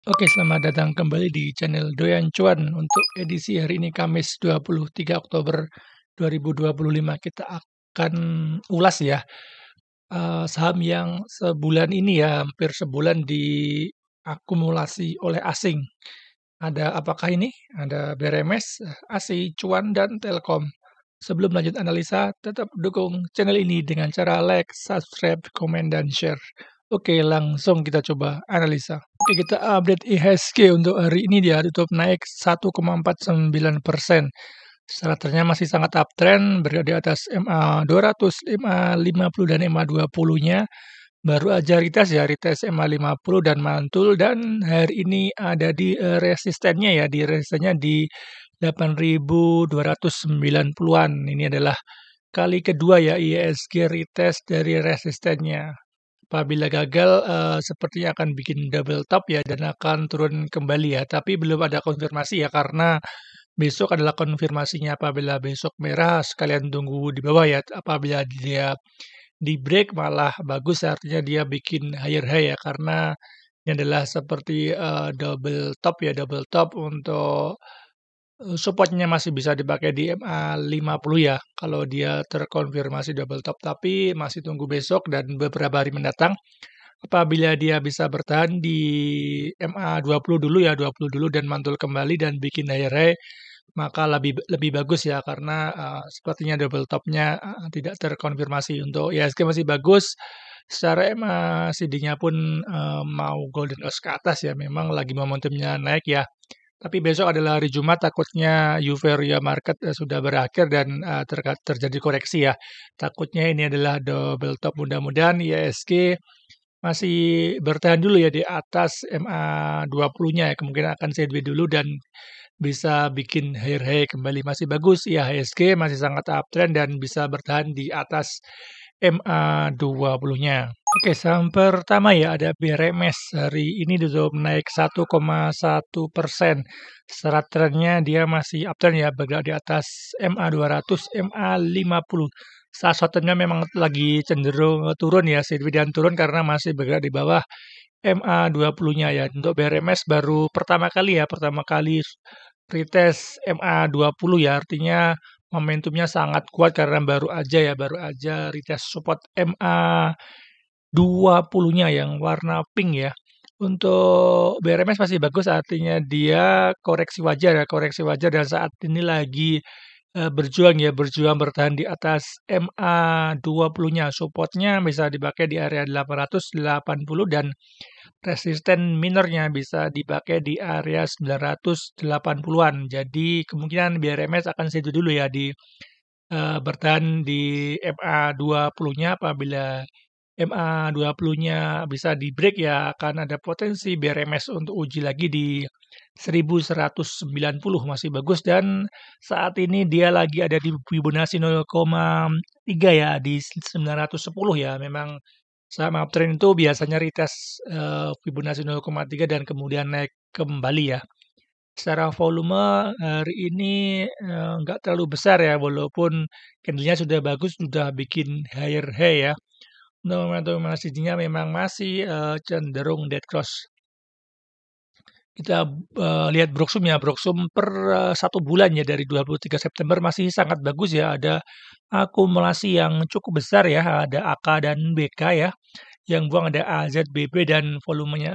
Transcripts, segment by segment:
Oke, selamat datang kembali di channel Doyan Cuan. Untuk edisi hari ini Kamis 23 Oktober 2025 kita akan ulas ya saham yang sebulan ini ya hampir sebulan diakumulasi oleh asing. Ada apakah ini? Ada BRMS, ASI, Cuan, dan Telkom. Sebelum lanjut analisa, tetap dukung channel ini dengan cara like, subscribe, komen, dan share. Oke, langsung kita coba analisa. Oke, kita update IHSG untuk hari ini dia tutup naik 1,49%. Charternya masih sangat uptrend, berada di atas MA 200, MA 50 dan MA 20-nya. Baru aja retest MA 50 dan mantul dan hari ini ada di resistennya ya, di resistennya di 8.290-an. Ini adalah kali kedua ya IHSG retest dari resistennya. Apabila gagal, sepertinya akan bikin double top ya dan akan turun kembali ya. Tapi belum ada konfirmasi ya karena besok adalah konfirmasinya. Apabila besok merah, sekalian tunggu di bawah ya. Apabila dia di break malah bagus artinya dia bikin higher high ya karena ini adalah seperti double top untuk supportnya masih bisa dipakai di MA 50 ya kalau dia terkonfirmasi double top, tapi masih tunggu besok dan beberapa hari mendatang. Apabila dia bisa bertahan di MA 20 dulu ya, 20 dulu dan mantul kembali dan bikin higher high, maka lebih lebih bagus ya karena sepertinya double top-nya tidak terkonfirmasi. Untuk IHSG masih bagus, secara MACD-nya pun mau golden cross ke atas ya, memang lagi momentumnya naik ya. Tapi besok adalah hari Jumat, takutnya euphoria market sudah berakhir dan terjadi koreksi ya. Takutnya ini adalah double top, mudah-mudahan IHSG masih bertahan dulu ya di atas MA 20-nya ya, kemungkinan akan sideways dulu dan bisa bikin higher high kembali. Masih bagus ya, IHSG masih sangat uptrend dan bisa bertahan di atas MA 20-nya. Oke, saham pertama ya ada BRMS. Hari ini tutup naik 1,1%. Secara trennya dia masih uptrend ya, bergerak di atas MA 200, MA 50. Saat short-termnya memang lagi cenderung turun ya, sideways dan turun karena masih bergerak di bawah MA 20-nya ya. Untuk BRMS baru pertama kali retest MA 20 ya, artinya momentumnya sangat kuat karena baru aja retest support MA 20-nya yang warna pink ya. Untuk BRMS masih bagus, artinya dia koreksi wajar dan saat ini lagi berjuang bertahan di atas MA 20-nya. Supportnya bisa dipakai di area 880 dan resisten minornya bisa dipakai di area 980-an. Jadi kemungkinan BRMS akan situ dulu ya di bertahan di MA 20-nya. Apabila MA 20-nya bisa di-break ya akan ada potensi BRMS untuk uji lagi di 1190 masih bagus dan saat ini dia lagi ada di Fibonacci 0,3 ya di 910 ya. Memang saham uptrend itu biasanya retest Fibonacci 0,3 dan kemudian naik kembali ya. Secara volume hari ini nggak terlalu besar ya, walaupun candlenya sudah bagus, sudah bikin higher high ya. Untuk momentum MACD-nya memang masih cenderung dead cross. Kita lihat Broksum ya, Broksum per 1 bulan ya dari 23 September masih sangat bagus ya, ada akumulasi yang cukup besar ya, ada AK dan BK ya. Yang buang ada AZBB dan volume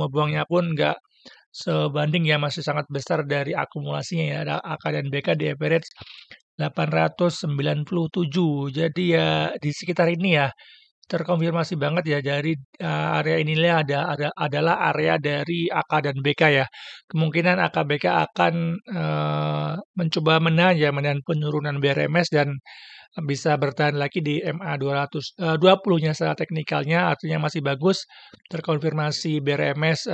buangnya pun nggak sebanding ya, masih sangat besar dari akumulasinya ya, ada AK dan BK di average 897. Jadi ya di sekitar ini ya, terkonfirmasi banget ya dari area inilah adalah area dari AK dan BK ya. Kemungkinan AK BK akan mencoba menahan penurunan BRMS dan bisa bertahan lagi di MA 20-nya secara teknikalnya, artinya masih bagus, terkonfirmasi BRMS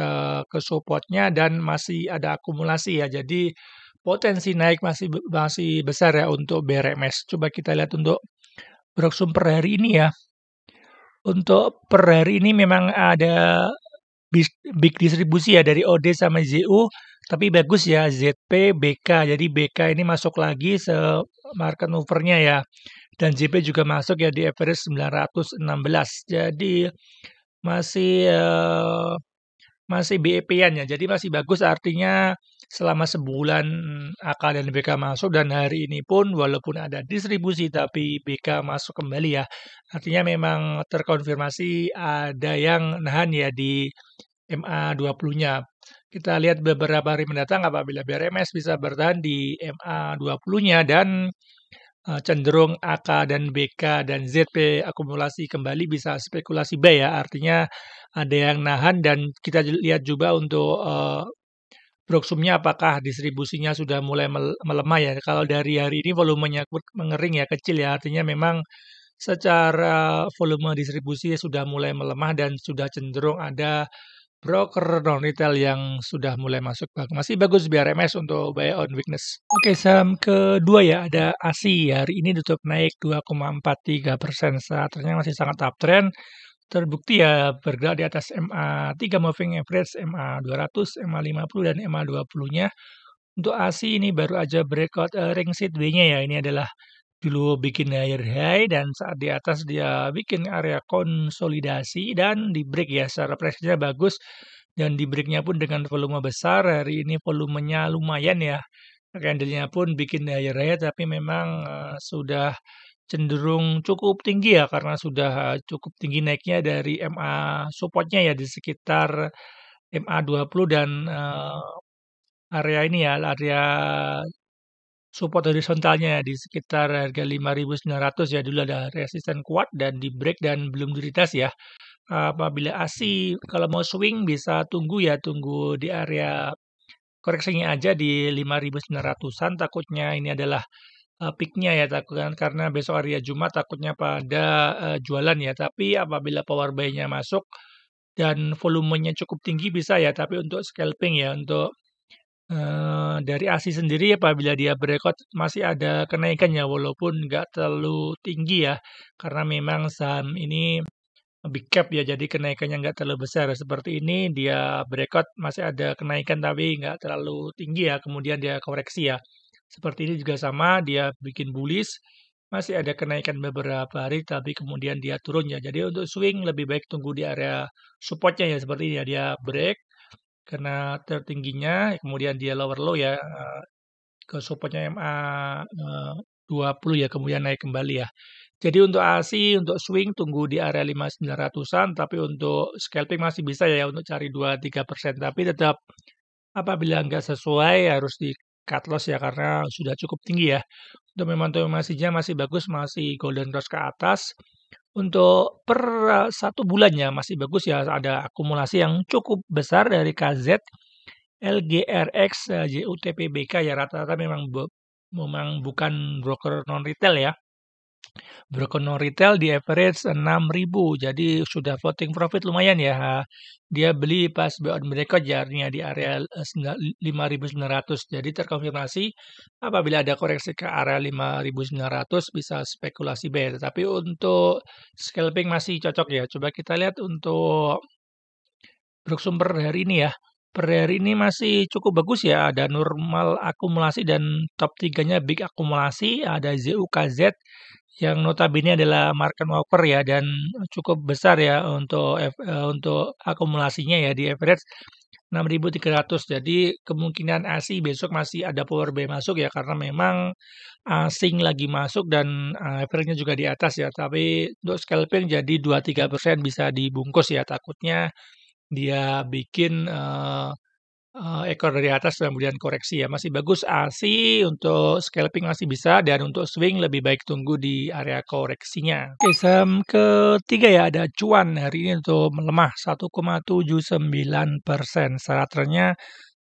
ke supportnya dan masih ada akumulasi ya. Jadi potensi naik masih besar ya untuk BRMS. Coba kita lihat untuk Broksum per hari ini ya. Untuk per hari ini memang ada big distribusi ya dari OD sama ZU, tapi bagus ya ZP, BK. Jadi BK ini masuk lagi market mover-nya ya. Dan JP juga masuk ya di average 916. Jadi masih masih BEP-an ya, jadi masih bagus artinya selama sebulan AK dan BK masuk dan hari ini pun walaupun ada distribusi tapi BK masuk kembali ya. Artinya memang terkonfirmasi ada yang nahan ya di MA20-nya. Kita lihat beberapa hari mendatang apabila BRMS bisa bertahan di MA20-nya dan cenderung AK dan BK dan ZP akumulasi kembali bisa spekulasi buy ya. Artinya ada yang nahan dan kita lihat juga untuk Broksumnya apakah distribusinya sudah mulai melemah ya? Kalau dari hari ini volumenya mengering ya, kecil ya. Artinya memang secara volume distribusi sudah mulai melemah dan sudah cenderung ada broker non-retail yang sudah mulai masuk. Masih bagus BRMS untuk buy on weakness. Oke, saham kedua ya ada ASI. Hari ini tutup naik 2,43%. Saatnya masih sangat uptrend. Terbukti ya bergerak di atas MA3 moving average, MA200, MA50 dan MA20-nya. Untuk ASI ini baru aja breakout ring sideway-nya ya. Ini adalah dulu bikin higher high dan saat di atas dia bikin area konsolidasi dan di break ya. Secara presinya bagus dan di breaknya pun dengan volume besar. Hari ini volumenya lumayan ya. Candlenya pun bikin higher high tapi memang sudah cenderung cukup tinggi ya karena sudah cukup tinggi naiknya dari MA support-nya ya di sekitar MA20 dan area ini ya, area support horizontalnya ya di sekitar harga 5.900 ya dulu ada resisten kuat dan di break dan belum diretest ya. Apabila ASI kalau mau swing bisa tunggu ya, tunggu di area koreksinya aja di 5.900-an takutnya ini adalah peak-nya ya takutkan karena besok hari ya Jumat takutnya pada jualan ya. Tapi apabila power buy-nya masuk dan volumenya cukup tinggi bisa ya. Tapi untuk scalping ya untuk dari ASI sendiri apabila dia breakout masih ada kenaikannya walaupun nggak terlalu tinggi ya. Karena memang saham ini big cap ya jadi kenaikannya nggak terlalu besar. Seperti ini dia breakout masih ada kenaikan tapi nggak terlalu tinggi ya. Kemudian dia koreksi ya. Seperti ini juga sama, dia bikin bullish, masih ada kenaikan beberapa hari, tapi kemudian dia turun ya. Jadi untuk swing lebih baik tunggu di area supportnya ya, seperti ini ya. Dia break, karena tertingginya, kemudian dia lower low ya, ke supportnya MA 20 ya, kemudian naik kembali ya. Jadi untuk ASI, untuk swing tunggu di area 5.900-an, tapi untuk scalping masih bisa ya untuk cari 2-3%. Tapi tetap apabila nggak sesuai harus di cut loss ya karena sudah cukup tinggi ya. Untuk memantau masihnya masih bagus, masih golden cross ke atas. Untuk per 1 bulannya masih bagus ya, ada akumulasi yang cukup besar dari KZ, LGRX, JUTPBK ya rata-rata memang bukan broker non retail ya. Broker non retail di average 6.000 jadi sudah floating profit lumayan ya. Dia beli pas buy on breakout jarnya di area 5.900 jadi terkonfirmasi apabila ada koreksi ke area 5.900 bisa spekulasi buy. Tapi untuk scalping masih cocok ya. Coba kita lihat untuk Broksumber hari ini ya. Per hari ini masih cukup bagus ya. Ada normal akumulasi dan top 3-nya big akumulasi. Ada ZUKZ yang notabene adalah market maker ya dan cukup besar ya untuk akumulasinya ya di average 6.300. Jadi kemungkinan ASI besok masih ada power buy masuk ya karena memang asing lagi masuk dan average-nya juga di atas ya. Tapi untuk scalping jadi 2-3% bisa dibungkus ya. Takutnya dia bikin ekor dari atas kemudian koreksi ya. Masih bagus ASI untuk scalping masih bisa dan untuk swing lebih baik tunggu di area koreksinya. Oke, saham ketiga ya ada Cuan hari ini untuk melemah 1,79%. Secara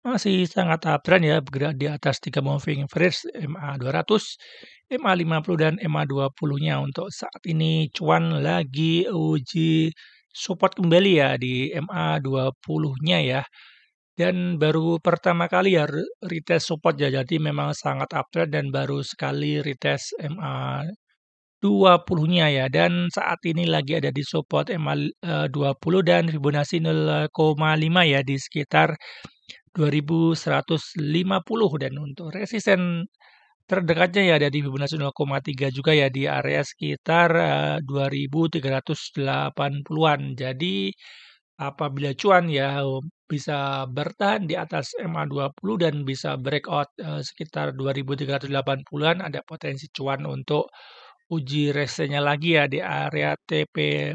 masih sangat uptrend ya bergerak di atas 3 moving average MA200, MA50 dan MA20-nya. Untuk saat ini Cuan lagi uji support kembali ya di MA20-nya ya. Dan baru pertama kali ya retest support ya, jadi memang sangat uptrend dan baru sekali retest MA 20-nya ya. Dan saat ini lagi ada di support MA 20 dan Fibonacci 0,5 ya di sekitar 2150 dan untuk resisten terdekatnya ya ada di Fibonacci 0,3 juga ya di area sekitar 2380-an. Jadi Apabila cuan ya bisa bertahan di atas MA20 dan bisa breakout sekitar 2380-an, ada potensi cuan untuk uji resistnya lagi ya di area TP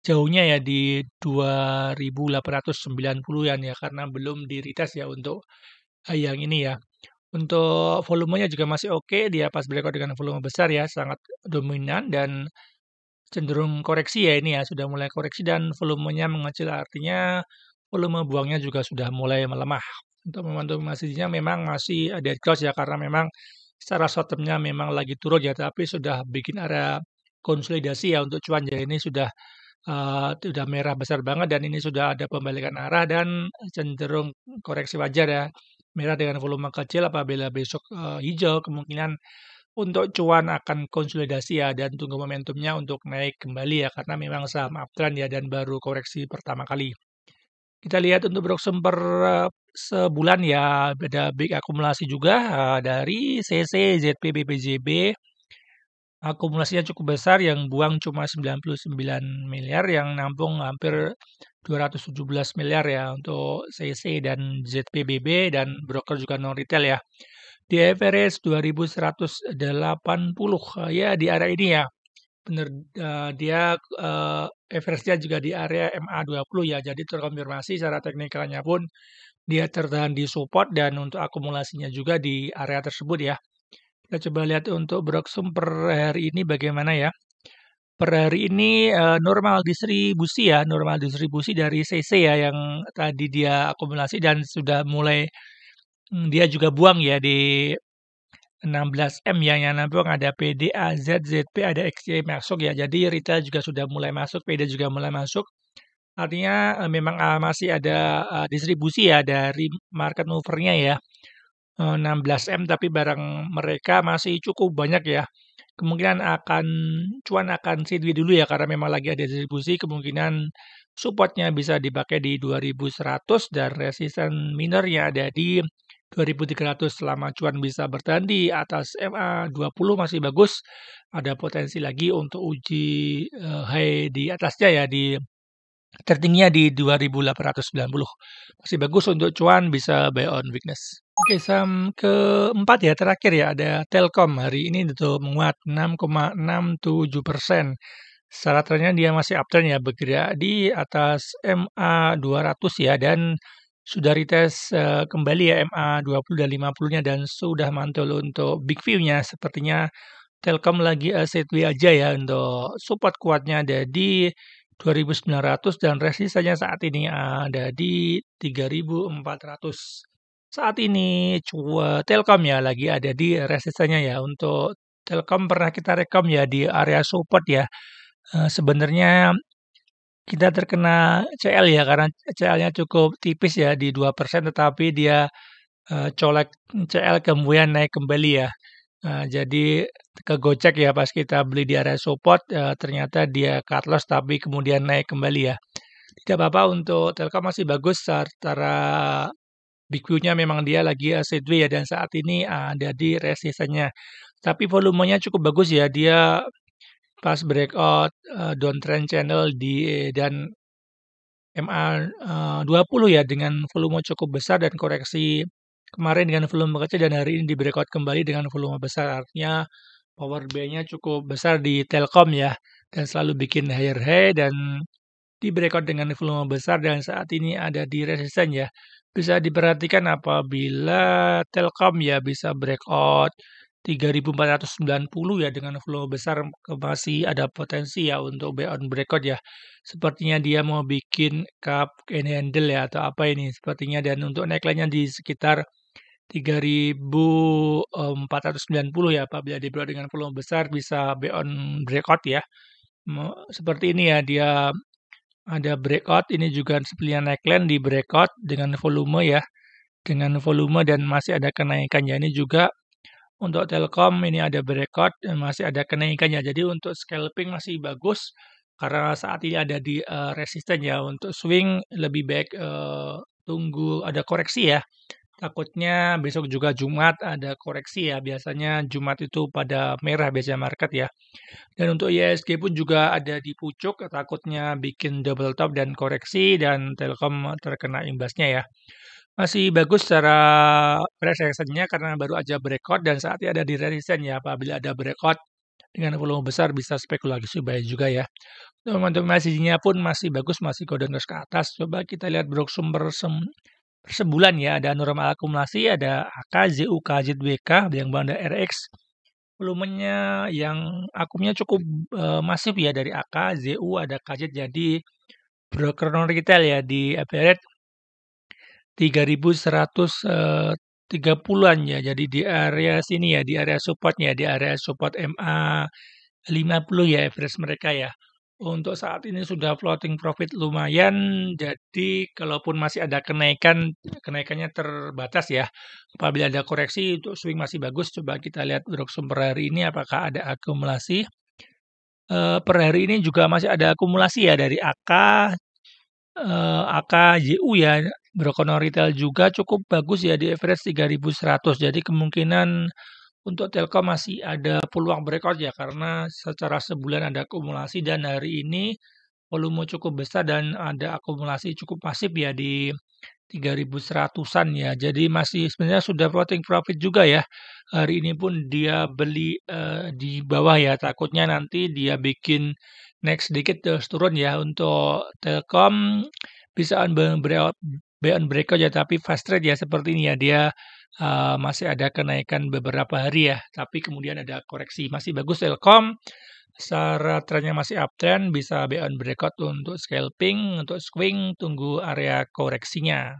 jauhnya ya di 2890-an ya, karena belum di-retest ya untuk yang ini ya. Untuk volumenya juga masih oke, dia pas breakout dengan volume besar ya, sangat dominan dan cenderung koreksi ya ini ya, sudah mulai koreksi dan volumenya mengecil, artinya volume buangnya juga sudah mulai melemah. Untuk momentum masihnya memang masih ada close ya, karena memang secara short term-nya memang lagi turun ya, tapi sudah bikin area konsolidasi ya untuk cuan ya, ini sudah merah besar banget dan ini sudah ada pembalikan arah dan cenderung koreksi wajar ya. Merah dengan volume kecil, apabila besok hijau, kemungkinan untuk cuan akan konsolidasi ya dan tunggu momentumnya untuk naik kembali ya, karena memang saham uptrend ya dan baru koreksi pertama kali. Kita lihat untuk Broxem per sebulan ya, ada big akumulasi juga dari CC, ZP, BPJB. Akumulasinya cukup besar, yang buang cuma 99 miliar, yang nampung hampir 217 miliar ya untuk CC dan ZPBB, dan broker juga non retail ya. Di average 2180 ya, di area ini ya. Benar, dia average-nya juga di area MA20 ya. Jadi terkonfirmasi secara teknikalnya pun dia tertahan di support dan untuk akumulasinya juga di area tersebut ya. Kita coba lihat untuk Broxum per hari ini bagaimana ya. Per hari ini normal distribusi dari CC ya, yang tadi dia akumulasi dan sudah mulai dia juga buang ya di 16M ya, yang nampung ada PDA, ZZP, ada XY masuk ya. Jadi retail juga sudah mulai masuk, PD juga mulai masuk. Artinya memang masih ada distribusi ya dari market movernya ya. 16M, tapi barang mereka masih cukup banyak ya. Kemungkinan cuan akan sideways dulu ya, karena memang lagi ada distribusi, kemungkinan supportnya bisa dipakai di 2100 dan resisten minornya ada di 2300. Selama cuan bisa bertahan di atas MA20 masih bagus, ada potensi lagi untuk uji high di atasnya ya, di tertingginya di 2890. Masih bagus untuk cuan, bisa buy on weakness. Oke, saham keempat ya, terakhir ya, ada Telkom. Hari ini tutup menguat 6,67%. Secara trennya dia masih uptrend ya, bergerak di atas MA200 ya, dan sudah retest kembali ya MA20 dan 50-nya, dan sudah mantul untuk big view-nya. Sepertinya Telkom lagi sideways aja ya, untuk support kuatnya ada di 2.900 dan resistennya saat ini ada di 3.400. Saat ini Telkom ya lagi ada di resistennya ya. Untuk Telkom pernah kita rekam ya di area support ya. Sebenarnya kita terkena CL ya, karena CL-nya cukup tipis ya di 2%, tetapi dia colek CL kemudian naik kembali ya. Jadi kegocek ya pas kita beli di area support, ternyata dia cut loss tapi kemudian naik kembali ya. Tidak apa-apa, untuk Telkom masih bagus secara big view-nya, memang dia lagi sideways ya dan saat ini ada di resistennya. Tapi volumenya cukup bagus ya, dia pas breakout downtrend channel dan MA20 ya, dengan volume cukup besar dan koreksi kemarin dengan volume kecil, dan hari ini di breakout kembali dengan volume besar. Artinya power buy-nya cukup besar di Telkom ya, dan selalu bikin higher high dan di breakout dengan volume besar, dan saat ini ada di resisten ya. Bisa diperhatikan apabila Telkom ya bisa breakout 3.490 ya dengan volume besar, masih ada potensi ya untuk buy on breakout ya. Sepertinya dia mau bikin cup and handle ya, atau apa ini sepertinya, dan untuk neckline-nya di sekitar 3.490 ya. Apabila di breakout dengan volume besar bisa buy on breakout ya. Seperti ini ya, dia ada breakout, ini juga sepertinya neckline di breakout dengan volume ya, dengan volume dan masih ada kenaikannya. Ini juga untuk Telkom, ini ada breakout dan masih ada kenaikannya. Jadi untuk scalping masih bagus karena saat ini ada di resisten ya. Untuk swing lebih baik tunggu ada koreksi ya. Takutnya besok juga Jumat ada koreksi ya, biasanya Jumat itu pada merah biasanya market ya. Dan untuk IHSG pun juga ada di pucuk, takutnya bikin double top dan koreksi dan Telkom terkena imbasnya ya. Masih bagus secara price action-nya karena baru aja breakout dan saatnya ada di resisten ya. Apabila ada breakout dengan volume besar bisa spekulasi buy juga ya. Momentum MACD-nya pun masih bagus, masih golden cross ke atas. Coba kita lihat bersumber per sebulan ya. Ada normal akumulasi, ada AK, ZUK, ZWK, yang banda RX. Volumenya yang akumnya cukup masif ya dari AK, ZU, ada KZ. Jadi broker non retail ya di average 3.130-an ya. Jadi di area sini ya, di area supportnya, di area support MA 50 ya average mereka ya. Untuk saat ini sudah floating profit lumayan, jadi kalaupun masih ada kenaikan, kenaikannya terbatas ya. Apabila ada koreksi, untuk swing masih bagus. Coba kita lihat sumber hari ini apakah ada akumulasi. Per hari ini juga masih ada akumulasi ya dari AK, AKJU ya, broker retail juga cukup bagus ya di average 3.100. Jadi kemungkinan untuk Telkom masih ada peluang breakout ya karena secara sebulan ada akumulasi dan hari ini volume cukup besar dan ada akumulasi cukup pasif ya di 3.100-an ya. Jadi masih sebenarnya sudah floating profit juga ya. Hari ini pun dia beli di bawah ya. Takutnya nanti dia bikin next sedikit terus turun ya. Untuk Telkom bisa on breakout ya, tapi fast trade ya seperti ini ya. Dia masih ada kenaikan beberapa hari ya. Tapi kemudian ada koreksi. Masih bagus Telkom. Secara trennya masih uptrend, bisa buy on breakout untuk scalping, untuk swing tunggu area koreksinya.